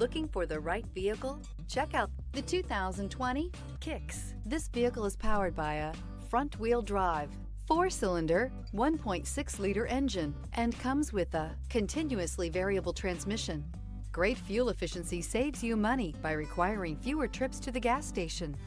Looking for the right vehicle? Check out the 2020 Kicks. This vehicle is powered by a front-wheel drive, 4-cylinder, 1.6-liter engine, and comes with a continuously variable transmission. Great fuel efficiency saves you money by requiring fewer trips to the gas station.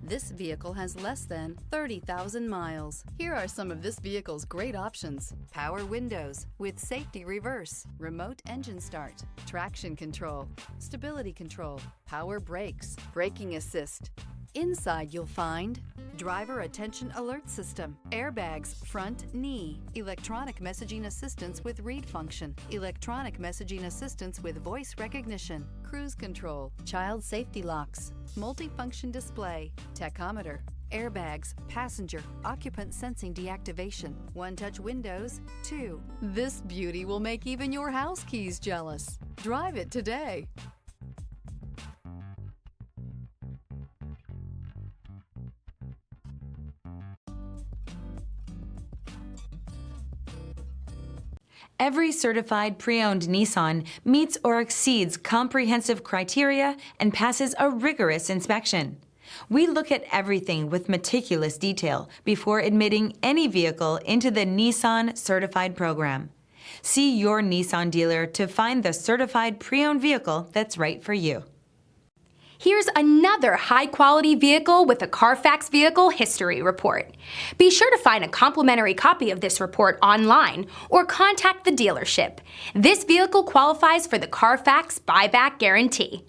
This vehicle has less than 30,000 miles. Here are some of this vehicle's great options: power windows with safety reverse, remote engine start, traction control, stability control, power brakes, braking assist. Inside you'll find driver attention alert system, airbags front knee, electronic messaging assistance with read function, electronic messaging assistance with voice recognition, cruise control, child safety locks, multifunction display, tachometer, airbags, passenger, occupant sensing deactivation, one-touch windows, too. This beauty will make even your house keys jealous. Drive it today. Every certified pre-owned Nissan meets or exceeds comprehensive criteria and passes a rigorous inspection. We look at everything with meticulous detail before admitting any vehicle into the Nissan Certified program. See your Nissan dealer to find the certified pre-owned vehicle that's right for you. Here's another high-quality vehicle with a Carfax Vehicle History Report. Be sure to find a complimentary copy of this report online or contact the dealership. This vehicle qualifies for the Carfax Buyback Guarantee.